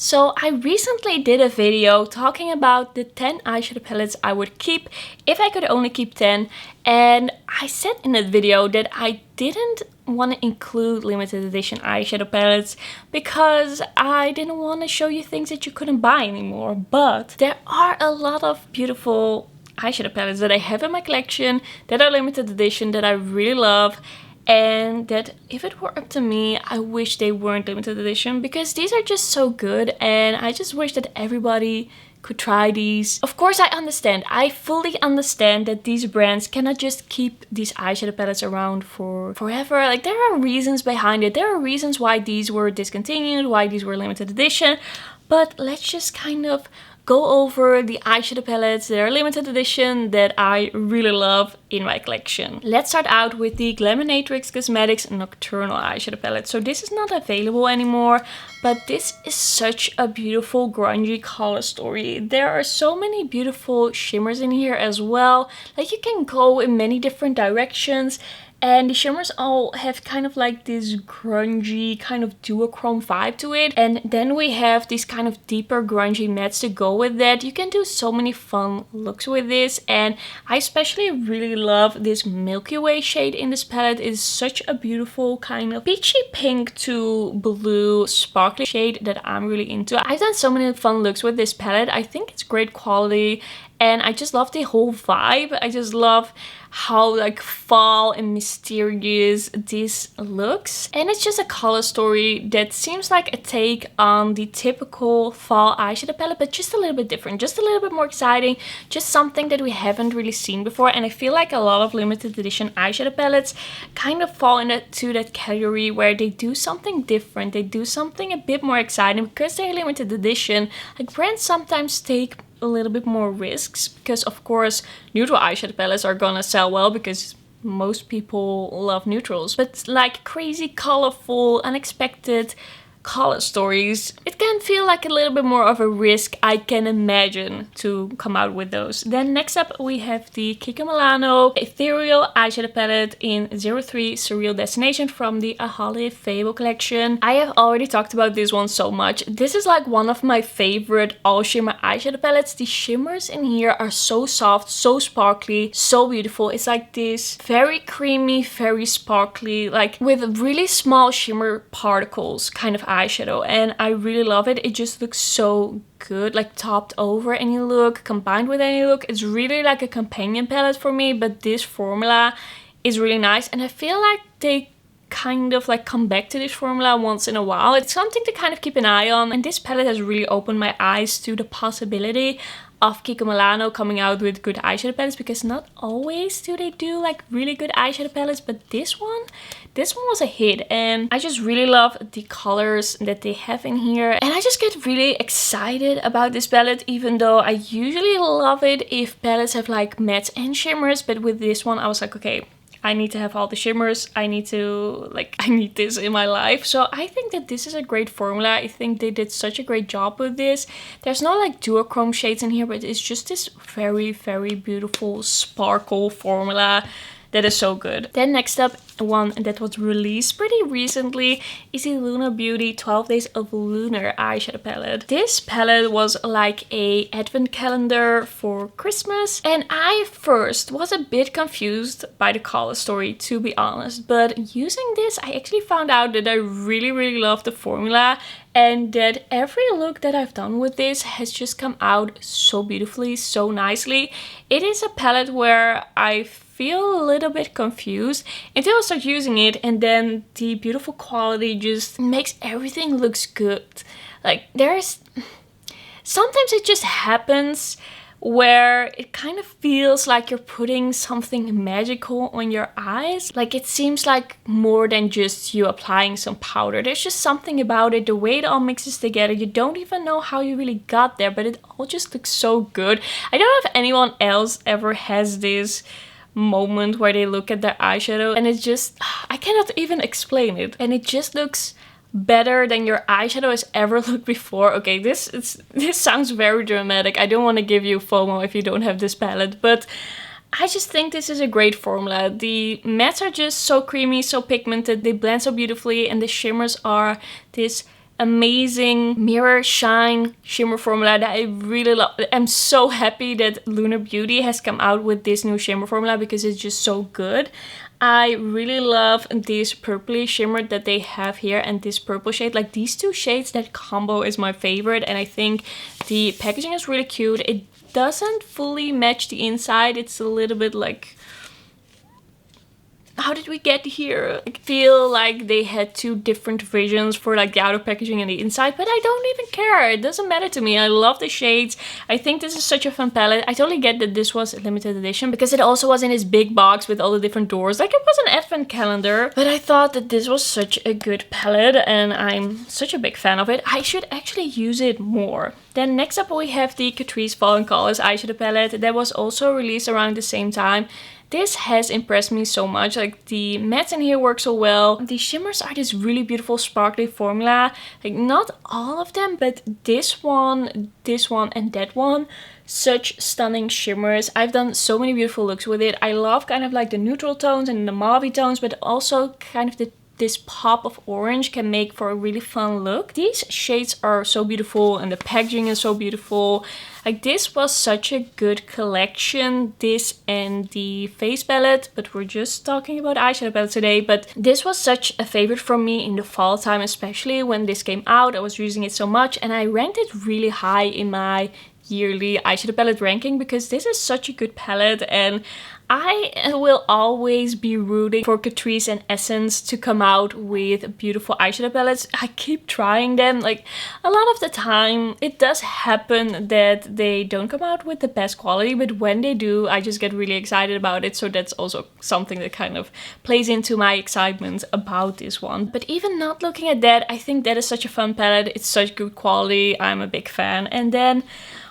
So I recently did a video talking about the 10 eyeshadow palettes I would keep if I could only keep 10, and I said in that video that I didn't want to include limited edition eyeshadow palettes because I didn't want to show you things that you couldn't buy anymore. But there are a lot of beautiful eyeshadow palettes that I have in my collection that are limited edition that I really love, and that if it were up to me, I wish they weren't limited edition because these are just so good, and I just wish that everybody could try these. Of course, I fully understand that these brands cannot just keep these eyeshadow palettes around for forever. Like, there are reasons behind it. There are reasons why these were discontinued, why these were limited edition. But let's just kind of go over the eyeshadow palettes that are limited edition that I really love in my collection. Let's start out with the Glaminatrix Cosmetics Nocturnal eyeshadow palette. So this is not available anymore, but this is such a beautiful grungy color story. There are so many beautiful shimmers in here as well. Like, you can go in many different directions. And the shimmers all have kind of like this grungy kind of duochrome vibe to it. And then we have these kind of deeper grungy mattes to go with that. You can do so many fun looks with this. And I especially really love this Milky Way shade in this palette. It's such a beautiful kind of peachy pink to blue sparkly shade that I'm really into. I've done so many fun looks with this palette. I think it's great quality. And I just love the whole vibe. I just love how like fall and mysterious this looks. And it's just a color story that seems like a take on the typical fall eyeshadow palette, but just a little bit different, just a little bit more exciting, just something that we haven't really seen before. And I feel like a lot of limited edition eyeshadow palettes kind of fall into that category where they do something different, they do something a bit more exciting because they're limited edition. Like, brands sometimes take a little bit more risks because, of course, neutral eyeshadow palettes are gonna sell well because most people love neutrals. But like crazy, colorful, unexpected color stories, it can feel like a little bit more of a risk, I can imagine, to come out with those. Then next up we have the Kiko Milano Ethereal eyeshadow palette in 03 Surreal Destination from the Ahali Fable collection. I have already talked about this one so much. This is like one of my favorite all shimmer eyeshadow palettes. The shimmers in here are so soft, so sparkly, so beautiful. It's like this very creamy, very sparkly, like with really small shimmer particles kind of eyeshadow, and I really love it. It just looks so good, like topped over any look, combined with any look. It's really like a companion palette for me, but this formula is really nice, and I feel like they kind of like come back to this formula once in a while. It's something to kind of keep an eye on, and this palette has really opened my eyes to the possibility of Kiko Milano coming out with good eyeshadow palettes, because not always do they do like really good eyeshadow palettes, but this one was a hit, and I just really love the colors that they have in here, and I just get really excited about this palette, even though I usually love it if palettes have like mattes and shimmers. But with this one I was like, okay, I need to have all the shimmers. I need this in my life. So I think that this is a great formula. I think they did such a great job with this. There's no like duochrome shades in here, but it's just this very, very beautiful sparkle formula that is so good. Then next up, one that was released pretty recently is the Lunar Beauty 12 Days of Lunar eyeshadow palette. This palette was like a advent calendar for Christmas, and I first was a bit confused by the color story, to be honest, but using this I actually found out that I really, really love the formula, and that every look that I've done with this has just come out so beautifully, so nicely. It is a palette where I feel a little bit confused until I start using it, and then the beautiful quality just makes everything looks good. Like, sometimes it just happens where it kind of feels like you're putting something magical on your eyes. Like, it seems like more than just you applying some powder. There's just something about it, the way it all mixes together. You don't even know how you really got there, but it all just looks so good. I don't know if anyone else ever has this moment where they look at their eyeshadow and it just, I cannot even explain it, and it just looks better than your eyeshadow has ever looked before. Okay, this sounds very dramatic. I don't want to give you FOMO if you don't have this palette, but I just think this is a great formula. The mattes are just so creamy, so pigmented, they blend so beautifully, and the shimmers are this amazing mirror shine shimmer formula that I really love. I'm so happy that Lunar Beauty has come out with this new shimmer formula because it's just so good. I really love this purpley shimmer that they have here and this purple shade. Like these two shades, that combo is my favorite, and I think the packaging is really cute. It doesn't fully match the inside. It's a little bit like, how did we get here? I feel like they had two different visions for like the outer packaging and the inside, but I don't even care. It doesn't matter to me. I love the shades. I think this is such a fun palette. I totally get that this was a limited edition because it also was in this big box with all the different doors. Like it was an advent calendar, but I thought that this was such a good palette and I'm such a big fan of it. I should actually use it more. Then next up we have the Catrice Fall in Colors eyeshadow palette that was also released around the same time. This has impressed me so much. Like the mattes in here work so well. The shimmers are this really beautiful sparkly formula. Like not all of them, but this one, and that one. Such stunning shimmers. I've done so many beautiful looks with it. I love kind of like the neutral tones and the mauve tones, but also kind of this pop of orange can make for a really fun look. These shades are so beautiful and the packaging is so beautiful. Like this was such a good collection, this and the face palette, but we're just talking about eyeshadow palette today. But this was such a favorite for me in the fall time, especially when this came out. I was using it so much and I ranked it really high in my yearly eyeshadow palette ranking because this is such a good palette and I will always be rooting for Catrice and Essence to come out with beautiful eyeshadow palettes. I keep trying them. Like a lot of the time it does happen that they don't come out with the best quality, but when they do I just get really excited about it. So that's also something that kind of plays into my excitement about this one. But even not looking at that, I think that is such a fun palette. It's such good quality. I'm a big fan. And then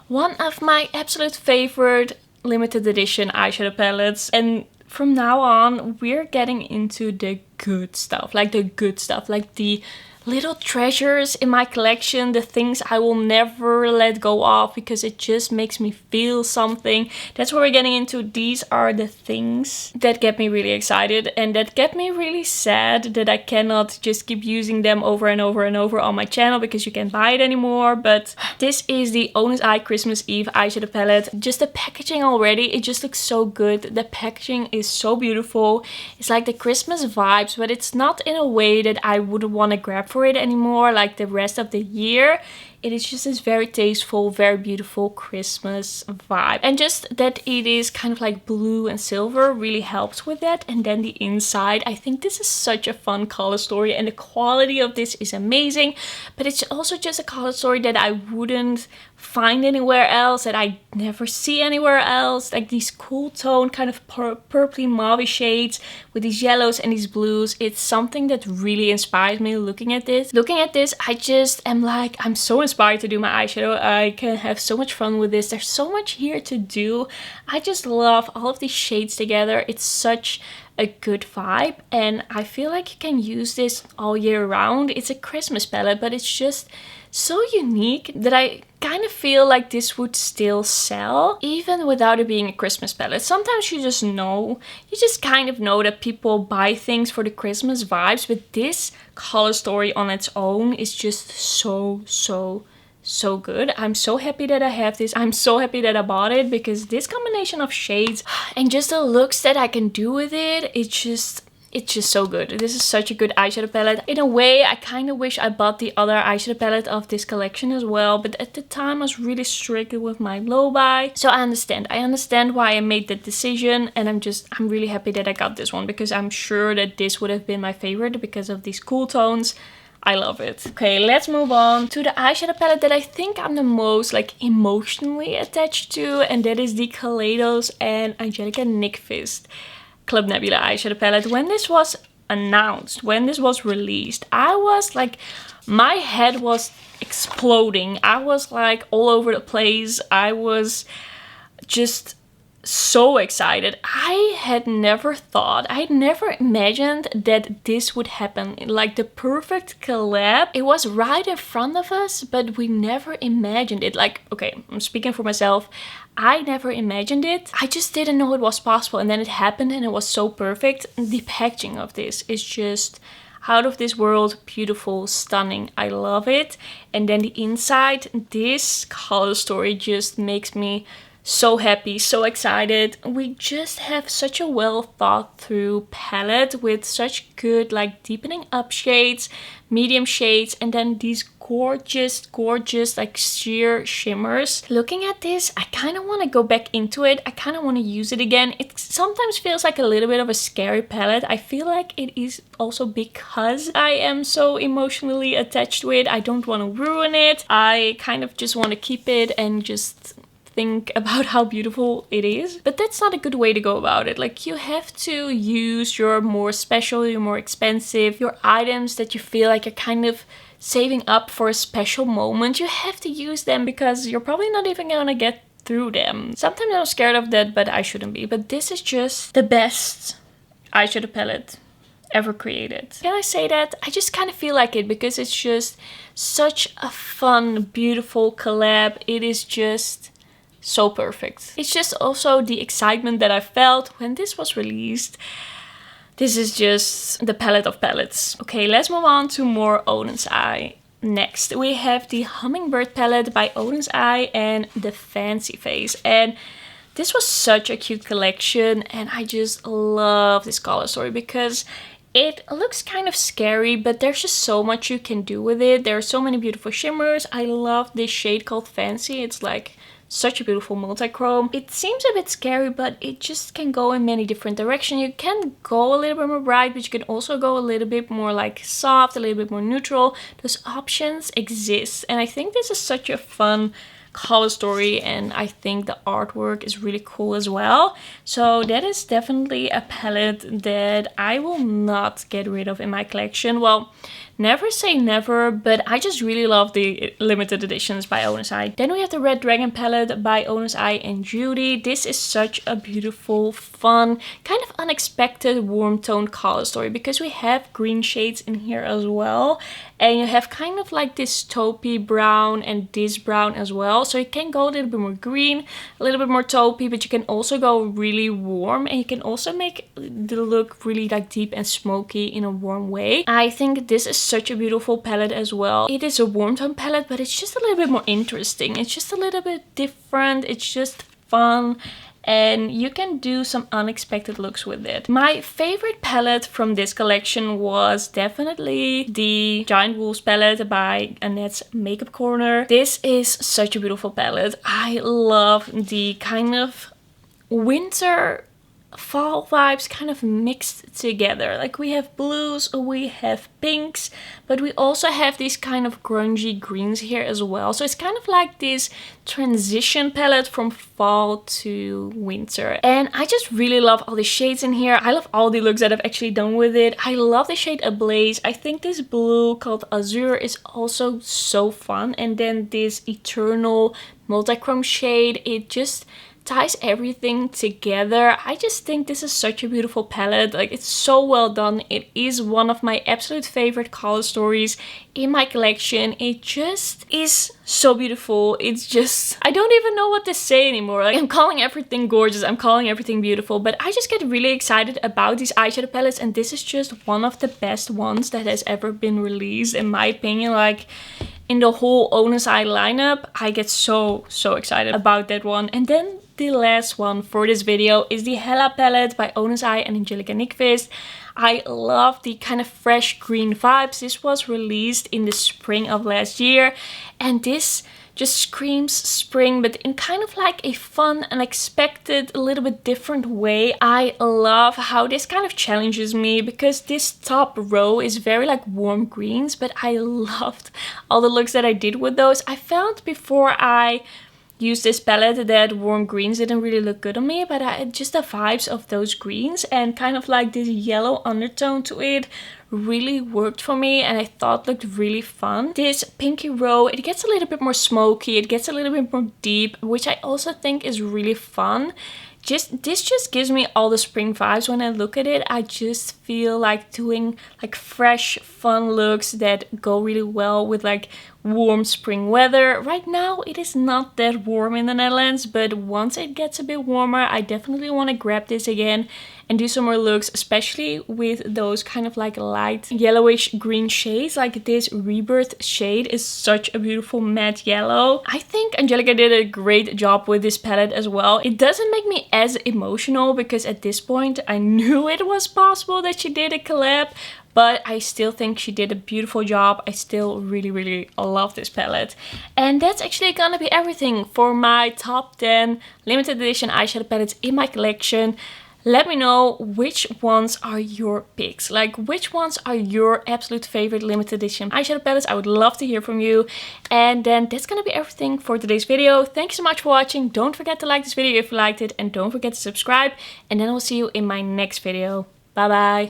one of my absolute favorite limited edition eyeshadow palettes, and from now on we're getting into the good stuff, like the little treasures in my collection, the things I will never let go of because it just makes me feel something. That's what we're getting into. These are the things that get me really excited and that get me really sad that I cannot just keep using them over and over and over on my channel because you can't buy it anymore. But this is the Oden's Eye Christmas Eve eyeshadow palette. Just the packaging already, it just looks so good. The packaging is so beautiful. It's like the Christmas vibes, but it's not in a way that I would want to grab for it anymore like the rest of the year. It is just this very tasteful, very beautiful Christmas vibe. And just that it is kind of like blue and silver really helps with that. And then the inside, I think this is such a fun color story and the quality of this is amazing. But it's also just a color story that I wouldn't find anywhere else, that I never see anywhere else. Like these cool tone kind of purpley mauve shades with these yellows and these blues. It's something that really inspires me looking at this. I just am like, I'm so inspired to do my eyeshadow. I can have so much fun with this. There's so much here to do. I just love all of these shades together. It's such a good vibe and I feel like you can use this all year round. It's a Christmas palette, but it's just so unique that I kind of feel like this would still sell even without it being a Christmas palette. Sometimes you just kind of know that people buy things for the Christmas vibes, but this color story on its own is just so good. I'm so happy that I have this. I'm so happy that I bought it because this combination of shades and just the looks that I can do with it, it's just so good. This is such a good eyeshadow palette. In a way, I kind of wish I bought the other eyeshadow palette of this collection as well, but at the time I was really strict with my low buy. So I understand why I made that decision, and I'm really happy that I got this one because I'm sure that this would have been my favorite because of these cool tones. I love it. Okay, let's move on to the eyeshadow palette that I think I'm the most like emotionally attached to, and that is the Kaleidos and Angelica Nyqvist Club Nebula eyeshadow palette. When this was announced, when this was released, I was like, my head was exploding. I was like all over the place. I was just so excited. I had never imagined that this would happen. Like the perfect collab. It was right in front of us, but we never imagined it. Like, okay, I'm speaking for myself. I never imagined it. I just didn't know it was possible, and then it happened and it was so perfect. The packaging of this is just, out of this world, beautiful, stunning. I love it. And then the inside, this color story just makes me so happy, so excited. We just have such a well thought through palette with such good like deepening up shades, medium shades, and then these gorgeous like sheer shimmers. Looking at this, I kind of want to go back into it. I kind of want to use it again. It sometimes feels like a little bit of a scary palette. I feel like it is also because I am so emotionally attached to it. I don't want to ruin it. I kind of just want to keep it and just think about how beautiful it is. But that's not a good way to go about it. Like, you have to use your more special, your more expensive, your items that you feel like you're kind of saving up for a special moment. You have to use them because you're probably not even gonna get through them. Sometimes I'm scared of that, but I shouldn't be. But this is just the best eyeshadow palette ever created. Can I say that? I just kind of feel like it because it's just such a fun, beautiful collab. It is just so perfect. It's just also the excitement that I felt when this was released. This is just the palette of palettes. Okay, let's move on to more Oden's Eye. Next, we have the Hummingbird palette by Oden's Eye and the Fancy Face. And this was such a cute collection, and I just love this color story because it looks kind of scary, but there's just so much you can do with it. There are so many beautiful shimmers. I love this shade called Fancy. It's like such a beautiful multi-chrome. It seems a bit scary, but it just can go in many different directions. You can go a little bit more bright, but you can also go a little bit more like soft, a little bit more neutral. Those options exist, and I think this is such a fun color story, and I think the artwork is really cool as well. So that is definitely a palette that I will not get rid of in my collection. Well, never say never, but I just really love the limited editions by Oden's Eye. Then we have the Red Dragon palette by Oden's Eye and Judy. This is such a beautiful, fun, kind of unexpected warm toned color story because we have green shades in here as well. And you have kind of like this taupey brown and this brown as well. So you can go a little bit more green, a little bit more taupey, but you can also go really warm. And you can also make the look really like deep and smoky in a warm way. I think this is such a beautiful palette as well. It is a warm tone palette, but it's just a little bit more interesting. It's just a little bit different. It's just fun. And you can do some unexpected looks with it. My favorite palette from this collection was definitely the Giant Wolves palette by Annette's Makeup Corner. This is such a beautiful palette. I love the kind of winter fall vibes kind of mixed together. Like, we have blues, we have pinks, but we also have these kind of grungy greens here as well. So it's kind of like this transition palette from fall to winter. And I just really love all the shades in here. I love all the looks that I've actually done with it. I love the shade Ablaze. I think this blue called Azure is also so fun. And then this Eternal multi-chrome shade, it just ties everything together. I just think this is such a beautiful palette. Like, it's so well done. It is one of my absolute favorite color stories in my collection. It just is so beautiful. It's just, I don't even know what to say anymore. Like, I'm calling everything gorgeous, I'm calling everything beautiful, but I just get really excited about these eyeshadow palettes, and this is just one of the best ones that has ever been released, in my opinion. Like, in the whole Oden's Eye lineup, I get so excited about that one. And then the last one for this video is the Hela palette by Oden's Eye and Angelica Nyqvist. I love the kind of fresh green vibes. This was released in the spring of last year, and this just screams spring, but in kind of like a fun, unexpected, a little bit different way. I love how this kind of challenges me because this top row is very like warm greens, but I loved all the looks that I did with those. I found before I used this palette that warm greens didn't really look good on me, but just the vibes of those greens and kind of like this yellow undertone to it really worked for me, and I thought looked really fun. This pinky row, it gets a little bit more smoky, it gets a little bit more deep, which I also think is really fun. This just gives me all the spring vibes when I look at it. I just feel like doing like fresh, fun looks that go really well with like warm spring weather. Right now it is not that warm in the Netherlands, but once it gets a bit warmer, I definitely want to grab this again and do some more looks, especially with those kind of like light yellowish green shades. Like this Rebirth shade is such a beautiful matte yellow. I think Angelica did a great job with this palette as well. It doesn't make me as emotional because at this point I knew it was possible that she did a collab, but I still think she did a beautiful job. I still really love this palette. And that's actually gonna be everything for my top 10 limited edition eyeshadow palettes in my collection. Let me know which ones are your picks. Like, which ones are your absolute favorite limited edition eyeshadow palettes? I would love to hear from you. And then that's gonna be everything for today's video. Thank you so much for watching. Don't forget to like this video if you liked it. And don't forget to subscribe. And then I'll see you in my next video. Bye bye.